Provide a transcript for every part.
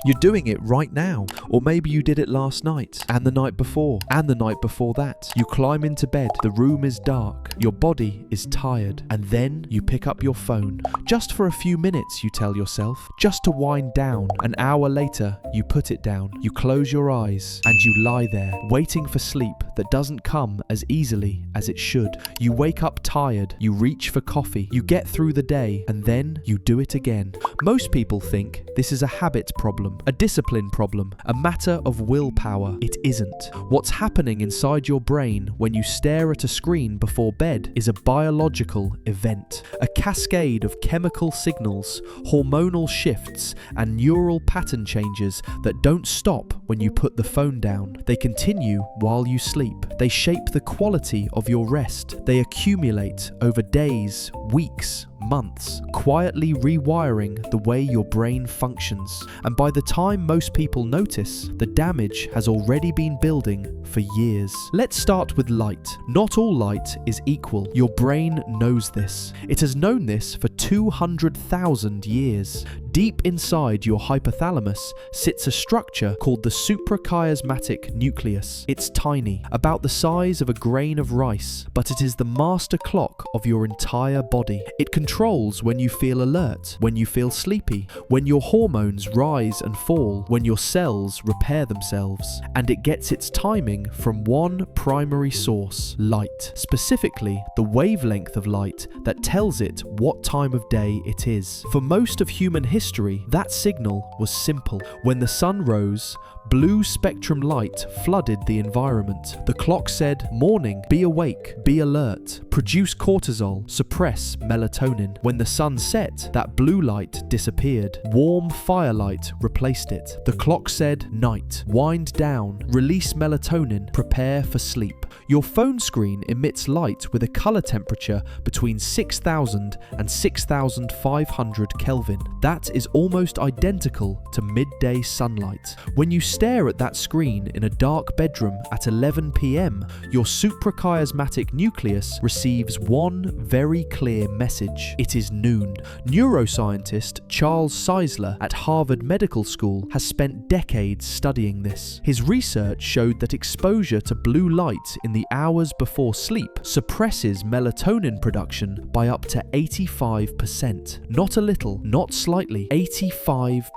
You're doing it right now. Or maybe you did it last night, and the night before, and the night before that. You climb into bed, the room is dark, your body is tired, and then you pick up your phone. Just for a few minutes, you tell yourself, just to wind down. An hour later, you put it down. You close your eyes, and you lie there, waiting for sleep that doesn't come as easily as it should. You wake up tired, you reach for coffee, you get through the day, and then you do it again. Most people think this is a habit problem, a discipline problem, a matter of willpower. It isn't. What's happening inside your brain when you stare at a screen before bed is a biological event, a cascade of chemical signals, hormonal shifts, and neural pattern changes that don't stop when you put the phone down. They continue while you sleep. They shape the quality of your rest. They accumulate over days, weeks, months, quietly rewiring the way your brain functions. And by the time most people notice, the damage has already been building for years. Let's start with light. Not all light is equal. Your brain knows this. It has known this for 200,000 years. Deep inside your hypothalamus sits a structure called the suprachiasmatic nucleus. It's tiny, about the size of a grain of rice, but it is the master clock of your entire body. It controls when you feel alert, when you feel sleepy, when your hormones rise and fall, when your cells repair themselves. And it gets its timing from one primary source, light. Specifically, the wavelength of light that tells it what time of day it is. For most of human history, that signal was simple. When the sun rose, blue spectrum light flooded the environment. The clock said, morning, be awake, be alert, produce cortisol, suppress melatonin. When the sun set, that blue light disappeared. Warm firelight replaced it. The clock said, night, wind down, release melatonin, prepare for sleep. Your phone screen emits light with a color temperature between 6,000 and 6,500 Kelvin. That is almost identical to midday sunlight. When you stare at that screen in a dark bedroom at 11 p.m, your suprachiasmatic nucleus receives one very clear message. It is noon. Neuroscientist Charles Czeisler at Harvard Medical School has spent decades studying this. His research showed that exposure to blue light in the hours before sleep suppresses melatonin production by up to 85%. Not a little, not slightly, 85%.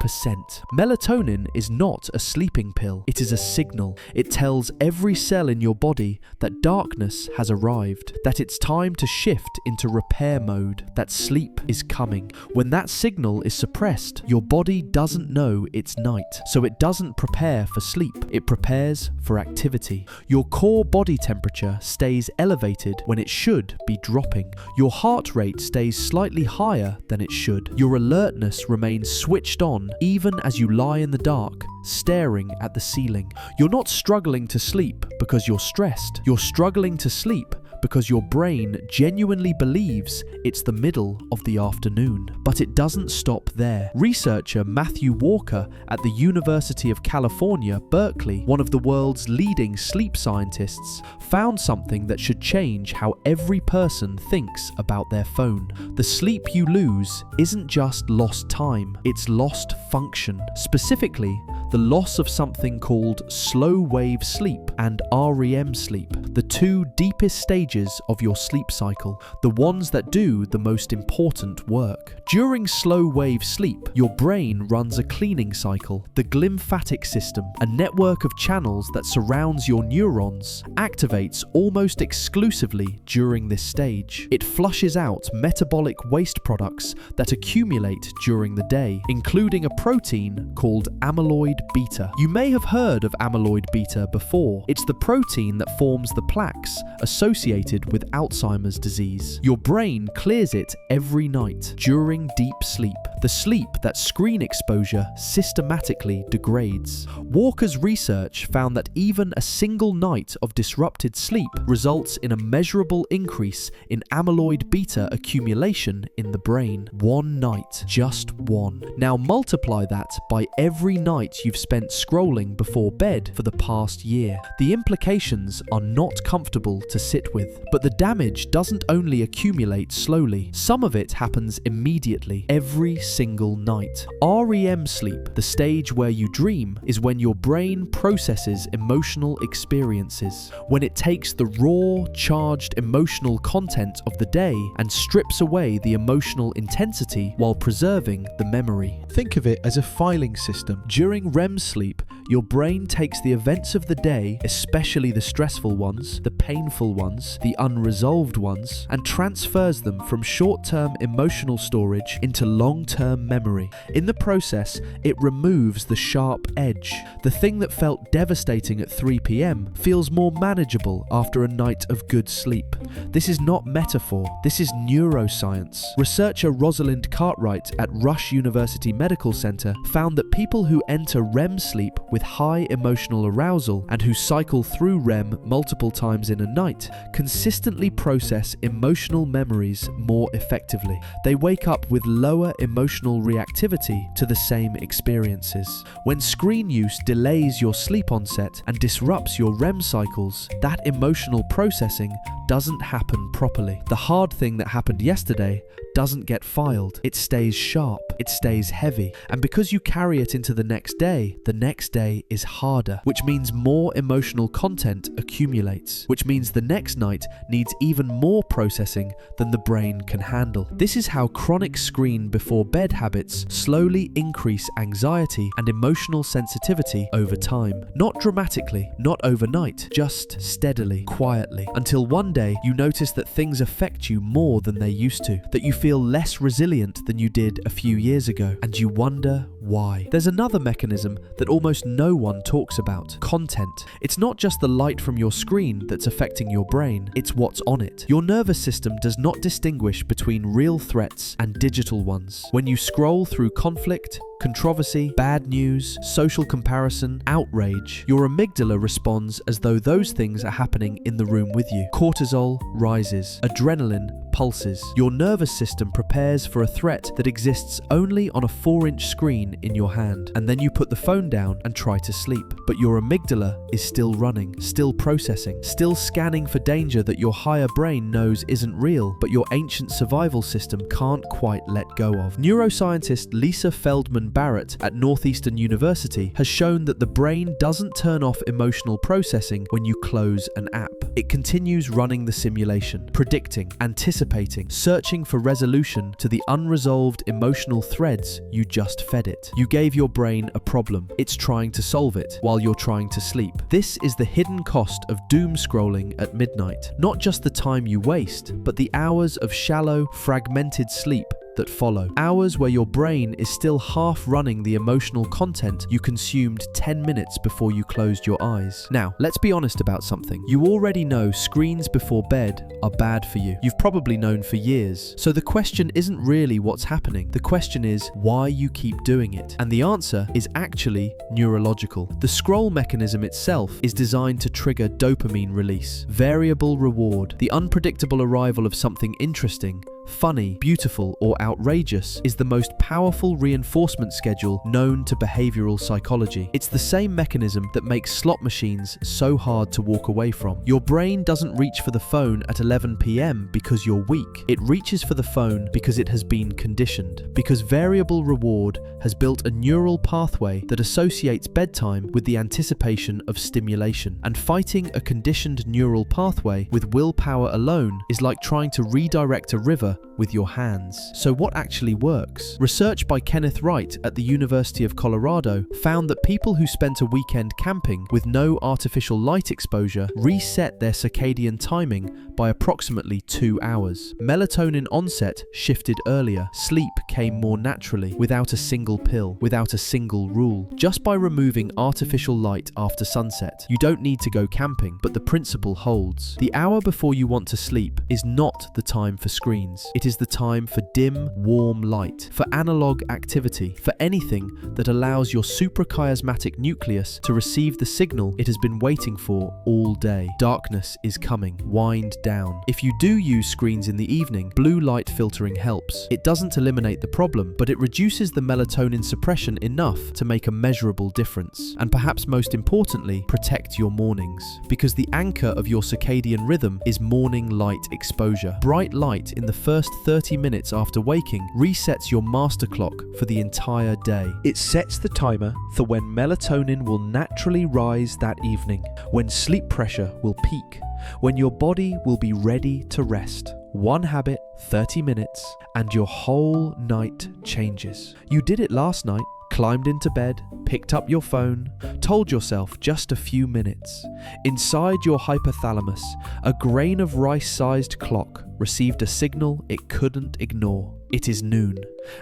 Melatonin is not a sleeping pill. It is a signal. It tells every cell in your body that darkness has arrived, that it's time to shift into repair mode, that sleep is coming. When that signal is suppressed, your body doesn't know it's night, so it doesn't prepare for sleep. It prepares for activity. Your core body temperature stays elevated when it should be dropping. Your heart rate stays slightly higher than it should. Your alertness remains switched on even as you lie in the dark, staring at the ceiling. You're not struggling to sleep because you're stressed. You're struggling to sleep because your brain genuinely believes it's the middle of the afternoon. But it doesn't stop there. Researcher Matthew Walker at the University of California, Berkeley, one of the world's leading sleep scientists, found something that should change how every person thinks about their phone. The sleep you lose isn't just lost time, it's lost function. Specifically, the loss of something called slow wave sleep and REM sleep, the two deepest stages of your sleep cycle, the ones that do the most important work. During slow wave sleep, your brain runs a cleaning cycle. The glymphatic system, a network of channels that surrounds your neurons, activates almost exclusively during this stage. It flushes out metabolic waste products that accumulate during the day, including a protein called amyloid beta. You may have heard of amyloid beta before. It's the protein that forms the plaques associated with Alzheimer's disease. Your brain clears it every night during deep sleep, the sleep that screen exposure systematically degrades. Walker's research found that even a single night of disrupted sleep results in a measurable increase in amyloid beta accumulation in the brain. One night, just one. Now multiply that by every night you've spent scrolling before bed for the past year. The implications are not comfortable to sit with, but the damage doesn't only accumulate slowly. Some of it happens immediately, every single night. REM sleep, the stage where you dream, is when your brain processes emotional experiences, when it takes the raw, charged emotional content of the day and strips away the emotional intensity while preserving the memory. Think of it as a filing system. During REM sleep, your brain takes the events of the day, especially the stressful ones, the painful ones, the unresolved ones, and transfers them from short-term emotional storage into long-term memory. In the process, it removes the sharp edge. The thing that felt devastating at 3 p.m. feels more manageable after a night of good sleep. This is not metaphor, this is neuroscience. Researcher Rosalind Cartwright at Rush University Medical Center found that people who enter REM sleep with high emotional arousal and who cycle through REM multiple times in a night consistently process emotional memories more effectively. They wake up with lower emotional reactivity to the same experiences. When screen use delays your sleep onset and disrupts your REM cycles, that emotional processing doesn't happen properly. The hard thing that happened yesterday doesn't get filed. It stays sharp, it stays heavy, and because you carry it into the next day is harder, which means more emotional content accumulates, which means the next night needs even more processing than the brain can handle. This is how chronic screen before bed habits slowly increase anxiety and emotional sensitivity over time. Not dramatically, not overnight, just steadily, quietly, until one day you notice that things affect you more than they used to, that you feel less resilient than you did a few years ago, and you wonder why. There's another mechanism that almost no one talks about: content. It's not just the light from your screen that's affecting your brain, it's what's on it. Your nervous system does not distinguish between real threats and digital ones. When you scroll through conflict, controversy, bad news, social comparison, outrage, your amygdala responds as though those things are happening in the room with you. Cortisol rises, adrenaline pulses. Your nervous system prepares for a threat that exists only on a 4-inch screen in your hand, and then you put the phone down and try to sleep. But your amygdala is still running, still processing, still scanning for danger that your higher brain knows isn't real, but your ancient survival system can't quite let go of. Neuroscientist Lisa Feldman Barrett at Northeastern University has shown that the brain doesn't turn off emotional processing when you close an app. It continues running the simulation, predicting, anticipating, searching for resolution to the unresolved emotional threads you just fed it. You gave your brain a problem. It's trying to solve it while you're trying to sleep. This is the hidden cost of doom scrolling at midnight. Not just the time you waste, but the hours of shallow, fragmented sleep that follow. Hours where your brain is still half running the emotional content you consumed 10 minutes before you closed your eyes. Now, let's be honest about something. You already know screens before bed are bad for you. You've probably known for years. So the question isn't really what's happening. The question is why you keep doing it. And the answer is actually neurological. The scroll mechanism itself is designed to trigger dopamine release, variable reward. The unpredictable arrival of something interesting, funny, beautiful, or outrageous is the most powerful reinforcement schedule known to behavioral psychology. It's the same mechanism that makes slot machines so hard to walk away from. Your brain doesn't reach for the phone at 11 p.m. because you're weak. It reaches for the phone because it has been conditioned. Because variable reward has built a neural pathway that associates bedtime with the anticipation of stimulation. And fighting a conditioned neural pathway with willpower alone is like trying to redirect a river with your hands. So what actually works? Research by Kenneth Wright at the University of Colorado found that people who spent a weekend camping with no artificial light exposure reset their circadian timing by approximately 2 hours. Melatonin onset shifted earlier. Sleep came more naturally, without a single pill, without a single rule. Just by removing artificial light after sunset. You don't need to go camping, but the principle holds. The hour before you want to sleep is not the time for screens. It is the time for dim, warm light, for analog activity, for anything that allows your suprachiasmatic nucleus to receive the signal it has been waiting for all day. Darkness is coming. Wind down. If you do use screens in the evening, blue light filtering helps. It doesn't eliminate the problem, but it reduces the melatonin suppression enough to make a measurable difference. And perhaps most importantly, protect your mornings. Because the anchor of your circadian rhythm is morning light exposure. Bright light in the first first 30 minutes after waking resets your master clock for the entire day. It sets the timer for when melatonin will naturally rise that evening, when sleep pressure will peak, when your body will be ready to rest. One habit, 30 minutes, and your whole night changes. You did it last night, climbed into bed, picked up your phone, told yourself just a few minutes. Inside your hypothalamus, a grain of rice-sized clock received a signal it couldn't ignore. It is noon,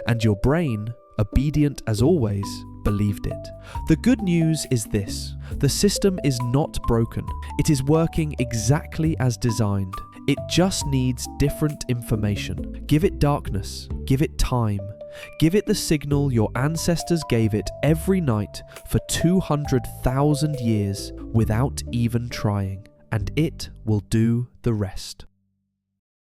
and your brain, obedient as always, believed it. The good news is this: the system is not broken. It is working exactly as designed. It just needs different information. Give it darkness, give it time, give it the signal your ancestors gave it every night for 200,000 years without even trying, and it will do the rest.